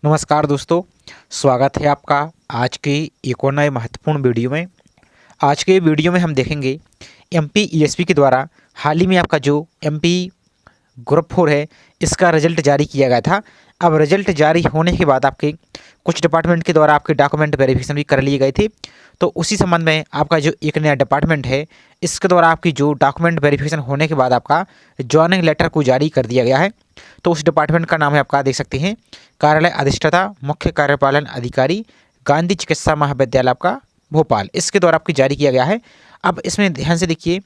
नमस्कार दोस्तों, स्वागत है आपका आज के एक और नए महत्वपूर्ण वीडियो में। आज के वीडियो में हम देखेंगे एमपी ईएसपी के द्वारा हाल ही में आपका जो एमपी ग्रुप 4 है इसका रिजल्ट जारी किया गया था। अब रिजल्ट जारी होने के बाद आपके कुछ डिपार्टमेंट के द्वारा आपके डॉक्यूमेंट वेरिफिकेशन भी कर लिए गए थे। तो उसी संबंध में आपका जो एक नया डिपार्टमेंट है इसके द्वारा आपकी जो डॉक्यूमेंट वेरिफिकेशन होने के बाद आपका जॉइनिंग लेटर को जारी कर दिया गया है। तो उस डिपार्टमेंट का नाम है आपका देख सकते हैं कार्यालय अधिष्ठाता मुख्य कार्यपालन अधिकारी गांधी चिकित्सा महाविद्यालय आपका भोपाल, इसके द्वारा आपकी जारी किया गया है। अब इसमें ध्यान से देखिए,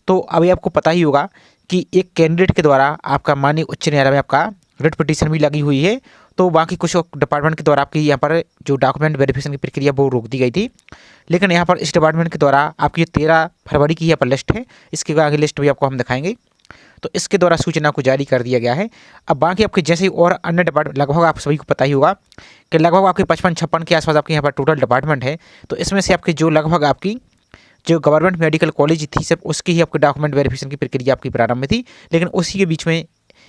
तो अभी आपको पता ही होगा कि एक कैंडिडेट के द्वारा आपका माननीय उच्च न्यायालय में आपका रिट पिटीशन भी लगी हुई है। तो बाकी कुछ डिपार्टमेंट के द्वारा आपकी यहाँ पर जो डॉक्यूमेंट वेरिफिकेशन की प्रक्रिया वो रोक दी गई थी, लेकिन यहाँ पर इस डिपार्टमेंट के द्वारा आपकी 13 फरवरी की यहाँ पर लिस्ट है, इसके आगे लिस्ट भी आपको हम दिखाएंगे। तो इसके द्वारा सूचना को जारी कर दिया गया है। अब बाकी आपके जैसे ही और अन्य डिपार्टमेंट लगभग आप सभी को पता ही होगा कि लगभग आपके 55-56 के आसपास आपके यहाँ पर टोटल डिपार्टमेंट है। तो इसमें से आपकी जो लगभग आपकी जो गवर्नमेंट मेडिकल कॉलेज थी सिर्फ उसकी ही आपके डॉक्यूमेंट वेरिफिकेशन की प्रक्रिया आपकी प्रारंभ में थी, लेकिन उसी के बीच में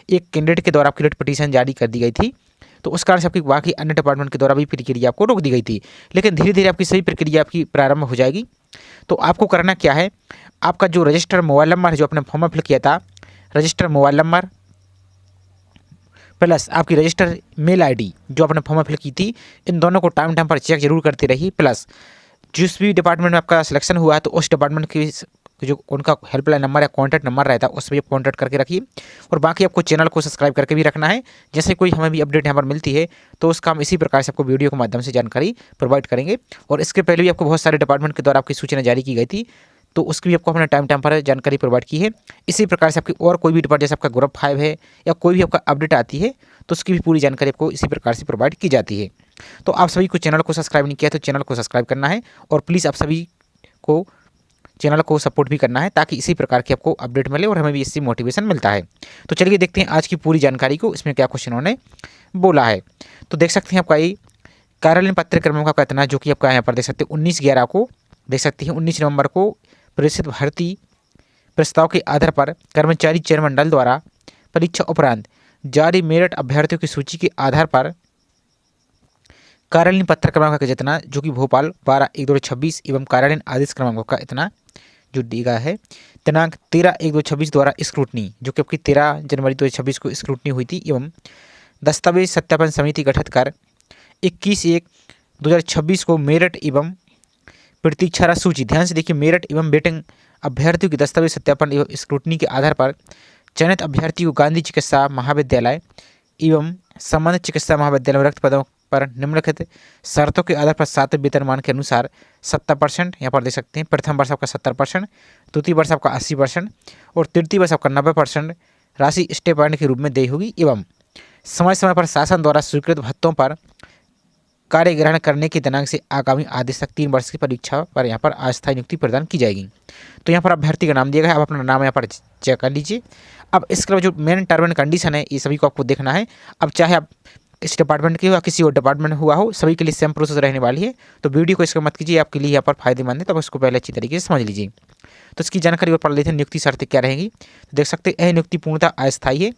एक कैंडिडेट के द्वारा आपकी रिट पिटीशन जारी कर दी गई थी। तो उस कारण से आपकी बाकी अन्य डिपार्टमेंट के द्वारा भी प्रक्रिया आपको रोक दी गई थी, लेकिन धीरे धीरे आपकी सभी प्रक्रिया आपकी प्रारंभ हो जाएगी। तो आपको करना क्या है, आपका जो रजिस्टर मोबाइल नंबर है जो आपने फॉर्म में फिल किया था, रजिस्टर मोबाइल नंबर प्लस आपकी रजिस्टर मेल आईडी जो आपने फॉर्म में फिल की थी, इन दोनों को टाइम टाइम पर चेक जरूर करते रहिए। प्लस जिस भी डिपार्टमेंट में आपका सिलेक्शन हुआ है तो उस डिपार्टमेंट की जो उनका हेल्पलाइन नंबर या कॉन्टैक्ट नंबर रहता है उस पर कॉन्टैक्ट करके रखिए। और बाकी आपको चैनल को सब्सक्राइब करके भी रखना है, जैसे कोई हमें भी अपडेट यहाँ पर मिलती है तो उसका हम इसी प्रकार से आपको वीडियो के माध्यम से जानकारी प्रोवाइड करेंगे। और इसके पहले भी आपको बहुत सारे डिपार्टमेंट के द्वारा आपकी सूचना जारी की गई थी, तो उसकी भी आपको हमने टाइम टाइम पर जानकारी प्रोवाइड की है। इसी प्रकार से आपकी और कोई भी डिपार्टमेंट जैसे आपका ग्रुप 5 है या कोई भी आपका अपडेट आती है तो उसकी भी पूरी जानकारी आपको इसी प्रकार से प्रोवाइड की जाती है। तो आप सभी को चैनल को सब्सक्राइब नहीं किया तो चैनल को सब्सक्राइब करना है, और प्लीज़ आप सभी को चैनल को सपोर्ट भी करना है ताकि इसी प्रकार की आपको अपडेट मिले और हमें भी इससे मोटिवेशन मिलता है। तो चलिए देखते हैं आज की पूरी जानकारी को, इसमें क्या क्वेश्चन उन्होंने बोला है। तो देख सकते हैं आपका ये कार्यालयीन पत्र क्रमांक आपका इतना, जो कि आपका यहाँ पर देख सकते हैं 19/11 को देख सकते हैं 19 नवंबर को प्रेषित भर्ती प्रस्ताव के आधार पर कर्मचारी चयन मंडल द्वारा परीक्षा उपरांत जारी मेरिट अभ्यर्थियों की सूची के आधार पर कार्यालयीन पत्र क्रमांक का जितना, जो कि भोपाल 12/1/2026 एवं कार्यालयीन आदेश क्रमांक का इतना जो दी गया है दिनांक 13/1/2026 द्वारा स्क्रूटनी, जो कि आपकी 13 जनवरी 2026 को स्क्रूटनी हुई थी, एवं दस्तावेज सत्यापन समिति गठित कर 21/1/2026 को मेरिट एवं प्रतीक्षा सूची, ध्यान से देखिए, मेरिट एवं वेटिंग अभ्यर्थियों की दस्तावेज सत्यापन एवं स्क्रूटनी के आधार पर चयनित अभ्यर्थी को गांधी चिकित्सा महाविद्यालय एवं संबंधित चिकित्सा महाविद्यालय में रिक्त पदों पर निम्नलिखित शर्तों के आधार पर 7वें वेतनमान के अनुसार 70%, यहाँ पर देख सकते हैं प्रथम वर्ष आपका 70%, द्वितीय वर्ष आपका 80% और तृतीय वर्ष आपका 90% राशि स्टेपॉइंट के रूप में देय होगी, एवं समय समय पर शासन द्वारा स्वीकृत भत्तों पर कार्य ग्रहण करने के दिनांक से आगामी आदेश तक 3 वर्ष की परीक्षा पर यहाँ पर अस्थायी नियुक्ति प्रदान की जाएगी। तो यहाँ पर अभ्यर्थी का नाम दिया गया है, आप अपना नाम यहाँ पर चेक कर लीजिए। अब इसके अलावा जो मेन टर्म एंड कंडीशन है ये सभी को आपको देखना है। अब चाहे आप इस डिपार्टमेंट के हो या किसी और डिपार्टमेंट हुआ हो, सभी के लिए सेम प्रोसेस रहने वाली है। तो वीडियो को इसका मत कीजिए, आपके लिए यहाँ पर फायदेमंद है, तो आप इसको पहले अच्छी तरीके से समझ लीजिए। तो इसकी जानकारी और पढ़ लेते हैं। नियुक्ति शर्तें क्या रहेंगी, तो देख सकते हैं यह नियुक्ति पूर्णतः अस्थायी है।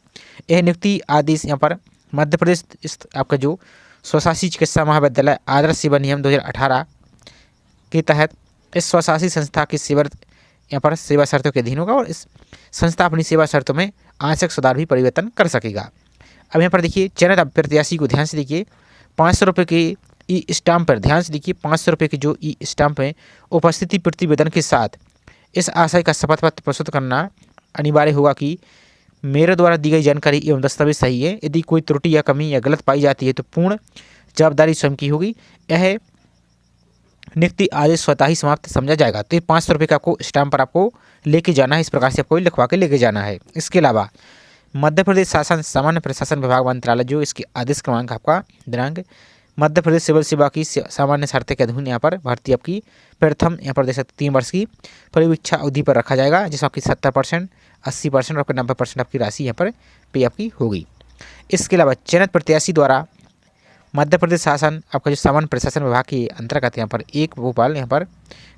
यह नियुक्ति आदेश यहाँ पर मध्य प्रदेश आपका जो स्वशासी चिकित्सा महाविद्यालय आदर्श सेवा नियम 2018 के तहत इस स्वशासी संस्था की सेवा यहाँ पर सेवा शर्तों के अधीन होगा, और इस संस्था अपनी सेवा शर्तों में आंशिक सुधार भी परिवर्तन कर सकेगा। अब यहाँ पर देखिए, चयनित प्रत्याशी को ध्यान से देखिए 500 रुपये के ई स्टाम्प पर, ध्यान से देखिए 500 रुपये के जो ई स्टाम्प है उपस्थिति प्रतिवेदन के साथ इस आशय का शपथ पत्र प्रस्तुत करना अनिवार्य होगा कि मेरे द्वारा दी गई जानकारी एवं दस्तावेज सही है। यदि कोई त्रुटि या कमी या गलत पाई जाती है तो पूर्ण जवाबदारी स्वयं की होगी। यह नियुक्ति आदेश स्वतः ही समाप्त समझा जाएगा। तो ये 500 रुपये का आपको स्टाम्प पर आपको लेके जाना है, इस प्रकार से आपको लिखवा के लेके जाना है। इसके अलावा मध्य प्रदेश शासन सामान्य प्रशासन विभाग मंत्रालय जो इसकी आदेश क्रमांक आपका दिनांक मध्य प्रदेश सिविल सेवा की सामान्य शर्तें के अधीन यहाँ पर भर्ती आपकी प्रथम यहाँ पर देख सकते 3 वर्ष की परीक्षा अवधि पर रखा जाएगा, जिसमें आपकी 70%, 80% और आपके 90% आपकी राशि यहाँ पर पे आपकी होगी। इसके अलावा चयनित प्रत्याशी द्वारा मध्य प्रदेश शासन आपका जो सामान्य प्रशासन विभाग के अंतर्गत यहाँ पर 1 भोपाल यहाँ पर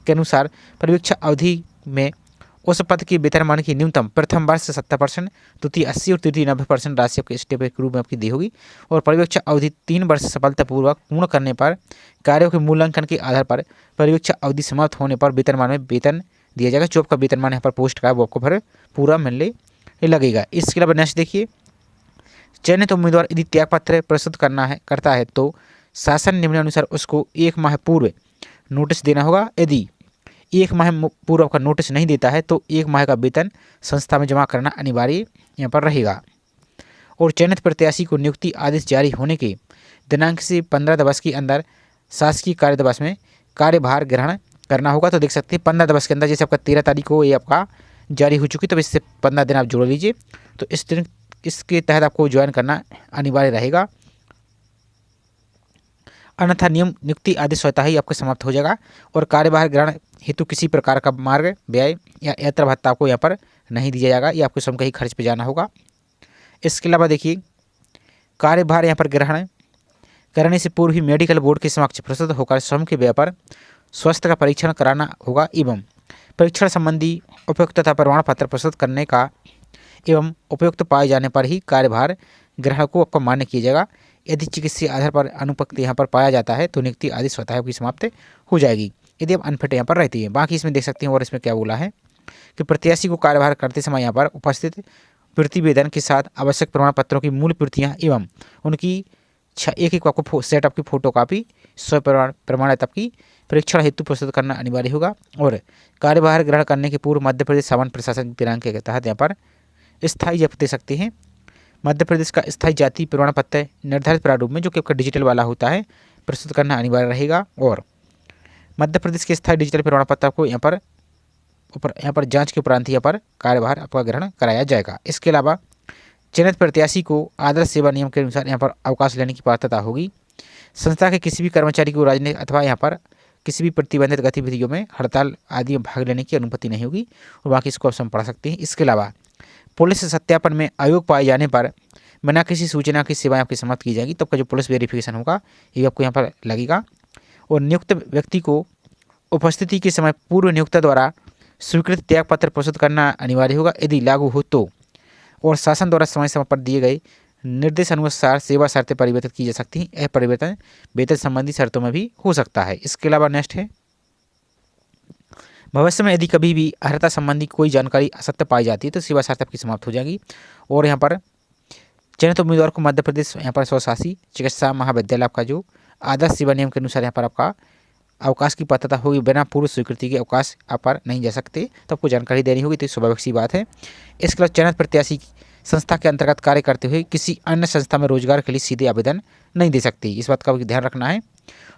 के अनुसार परीक्षा अवधि में उस पद के वेतनमान की न्यूनतम प्रथम वर्ष 70%, द्वितीय 80 और तृतीय 90% राशि आपके स्टेप के रूप में आपकी दी होगी। और पर्यवेक्षण अवधि 3 वर्ष सफलतापूर्वक पूर्ण करने पर कार्यों के मूल्यांकन के आधार पर पर्यवेक्षण अवधि समाप्त होने पर वेतनमान में वेतन दिया जाएगा। जो आपका वेतनमान यहाँ पर पोस्ट का है वो आपको फिर पूरा मिलने लगेगा। इसके अलावा नेक्स्ट देखिए, चयनित उम्मीदवार यदि त्यागपत्र प्रस्तुत करता है तो शासन निम्नानुसार उसको 1 माह पूर्व नोटिस देना होगा। यदि 1 माह पूर्व का नोटिस नहीं देता है तो 1 माह का वेतन संस्था में जमा करना अनिवार्य यहाँ पर रहेगा। और चयनित प्रत्याशी को नियुक्ति आदेश जारी होने के दिनांक से 15 दिवस के अंदर शासकीय कार्य दिवस में कार्यभार ग्रहण करना होगा। तो देख सकते हैं 15 दिवस के अंदर, जैसे आपका 13 तारीख को ये आपका जारी हो चुकी, तो इससे 15 दिन आप जोड़ लीजिए। तो इसके तहत आपको ज्वाइन करना अनिवार्य रहेगा, अन्यथा नियुक्ति आदेश स्वतः ही आपको समाप्त हो जाएगा। और कार्यभार ग्रहण हेतु किसी प्रकार का मार्ग व्यय या यात्रा भत्ता आपको यहाँ पर नहीं दिया जाएगा, ये आपको स्वयं का ही खर्च पे जाना होगा। इसके अलावा देखिए, कार्यभार यहाँ पर ग्रहण करने से पूर्व ही मेडिकल बोर्ड के समक्ष प्रस्तुत होकर स्वयं के व्यय पर स्वास्थ्य का परीक्षण कराना होगा एवं परीक्षण संबंधी उपयुक्तता प्रमाण पत्र प्रस्तुत करने का एवं उपयुक्त पाए जाने पर ही कार्यभार ग्रहण को आपको मान्य किया जाएगा। यदि चिकित्सीय आधार पर अनुपयुक्त यहाँ पर पाया जाता है तो नियुक्ति आदि स्वतः की समाप्त हो जाएगी, यदि आप अनफिट यहाँ पर रहती है। बाकी इसमें देख सकते हैं, और इसमें क्या बोला है कि प्रत्याशी को कार्यभार करते समय यहाँ पर उपस्थित प्रतिवेदन के साथ आवश्यक प्रमाण पत्रों की मूल प्रतियाँ एवं उनकी एक आपको सेट आपकी फोटोकॉपी स्व प्रमाणित आपकी परीक्षण हेतु प्रस्तुत करना अनिवार्य होगा। और कार्यभार ग्रहण करने के पूर्व मध्य प्रदेश सामान्य प्रशासन दिनांक के तहत यहाँ पर स्थायी जब दे सकते हैं मध्य प्रदेश का स्थायी जाति प्रमाण पत्र निर्धारित प्रारूप में, जो कि आपका डिजिटल वाला होता है, प्रस्तुत करना अनिवार्य रहेगा। और मध्य प्रदेश के स्थायी डिजिटल प्रमाण पत्र को यहाँ पर जांच के उपरांत यहाँ पर कार्यभार आपका ग्रहण कराया जाएगा। इसके अलावा चयनित प्रत्याशी को आदर्श सेवा नियम के अनुसार यहाँ पर अवकाश लेने की पात्रता होगी। संस्था के किसी भी कर्मचारी को राजनीतिक अथवा यहाँ पर किसी भी प्रतिबंधित गतिविधियों में हड़ताल आदि में भाग लेने की अनुमति नहीं होगी। और बाकी इसको आप पढ़ सकते हैं। इसके अलावा पुलिस सत्यापन में अयोग पाए जाने पर बिना किसी सूचना की सेवाएं आपकी समाप्त की जाएगी। तब का जो पुलिस वेरिफिकेशन होगा ये आपको यहाँ पर लगेगा। और नियुक्त व्यक्ति को उपस्थिति के समय पूर्व नियुक्ता द्वारा स्वीकृत त्याग पत्र प्रस्तुत करना अनिवार्य होगा, यदि लागू हो तो। और शासन द्वारा समय समय पर दिए गए निर्देश अनुसार सेवा शर्तें परिवर्तित की जा सकती हैं। यह परिवर्तन वेतन संबंधी शर्तों में भी हो सकता है। इसके अलावा नेक्स्ट है, भविष्य में यदि कभी भी अर्हता संबंधी कोई जानकारी असत्य पाई जाती है तो सेवा शर्त आपकी समाप्त हो जाएगी। और यहाँ पर चयनित उम्मीदवार को मध्य प्रदेश यहाँ पर स्वशासी चिकित्सा महाविद्यालय आपका जो आदर्श सेवा नियम के अनुसार यहाँ पर आपका अवकाश की पात्रता होगी। बिना पूर्व स्वीकृति के अवकाश आप पर नहीं जा सकते, तो आपको जानकारी देनी होगी, तो स्वाभाविक सी बात है। इसके अलावा चयनित प्रत्याशी संस्था के अंतर्गत कार्य करते हुए किसी अन्य संस्था में रोजगार के लिए सीधे आवेदन नहीं दे सकती, इस बात का भी ध्यान रखना है।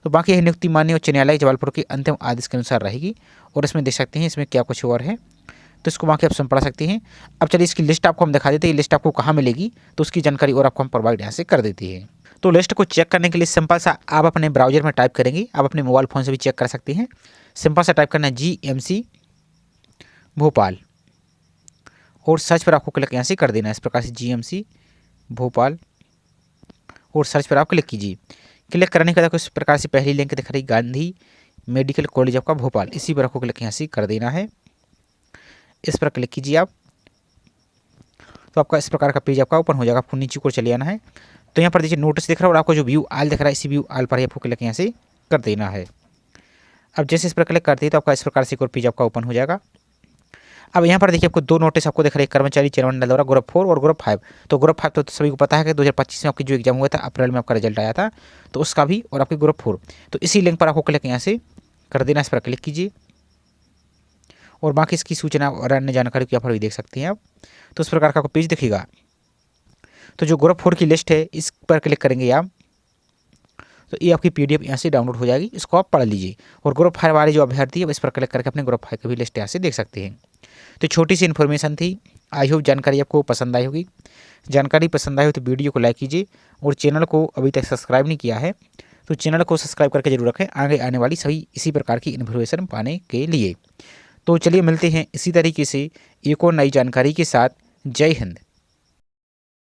तो बाकी यह नियुक्ति मान्य उच्च न्यायालय जबलपुर के अंतिम आदेश के अनुसार रहेगी। और इसमें देख सकते हैं इसमें क्या कुछ और है, तो इसको बाकी आप पढ़ सकते हैं। अब चलिए इसकी लिस्ट आपको हम दिखा देते हैं, ये लिस्ट आपको कहाँ मिलेगी, तो उसकी जानकारी और आपको हम प्रोवाइड यहाँ से कर देती है। तो लिस्ट को चेक करने के लिए सिंपल सा आप अपने ब्राउजर में टाइप करेंगे, आप अपने मोबाइल फ़ोन से भी चेक कर सकते हैं। सिंपल सा टाइप करना है GMC भोपाल और सर्च पर आपको क्लिक यहाँ से कर देना है। इस प्रकार से GMC भोपाल और सर्च पर आप क्लिक कीजिए। क्लिक करने के बाद इस प्रकार से पहली लिंक दिख रही गांधी मेडिकल कॉलेज आपका भोपाल, इसी पर आपको क्लिक यहाँ से कर देना है। इस पर क्लिक कीजिए आप, तो आपका इस प्रकार का पेज आपका ओपन हो जाएगा। आपको नीचे को चले आना है, तो यहाँ पर देखिए नोटिस दिख रहा है और आपको जो व्यू आल दिख रहा है, इसी व्यू आल पर आपको क्लिक यहाँ से कर देना है। अब जैसे इस पर क्लिक करते हैं तो आपका इस प्रकार से एक और पेज आपका ओपन हो जाएगा। अब यहाँ पर देखिए आपको 2 नोटिस आपको दिख रहे हैं, कर्मचारी चयन मंडल द्वारा ग्रुप 4 और ग्रुप 5। तो ग्रुप 5 तो सभी को पता है कि 2025 में आपकी जो एग्जाम हुआ था, अप्रैल में आपका रिजल्ट आया था, तो उसका भी, और आपके ग्रुप 4, तो इसी लिंक पर आपको क्लिक यहाँ से कर देना। इस पर क्लिक कीजिए और बाकी इसकी सूचना और अन्य जानकारी को यहाँ पर भी देख सकते हैं आप। तो इस प्रकार का आपको पेज दिखेगा। तो जो ग्रुप 4 की लिस्ट है इस पर क्लिक करेंगे आप, तो ये आपकी PDF यहाँ से डाउनलोड हो जाएगी, इसको आप पढ़ लीजिए। और ग्रुप 5 वाले जो अभ्यर्थी है इस पर क्लिक करके अपने ग्रुप 5 की भी लिस्ट यहाँ से देख सकते हैं। तो छोटी सी इन्फॉर्मेशन थी, आई होप जानकारी आपको पसंद आई होगी। जानकारी पसंद आई हो तो वीडियो को लाइक कीजिए और चैनल को अभी तक सब्सक्राइब नहीं किया है तो चैनल को सब्सक्राइब करके जरूर रखें, आगे आने वाली सभी इसी प्रकार की इन्फॉर्मेशन पाने के लिए। तो चलिए मिलते हैं इसी तरीके से एक और नई जानकारी के साथ। जय हिंद।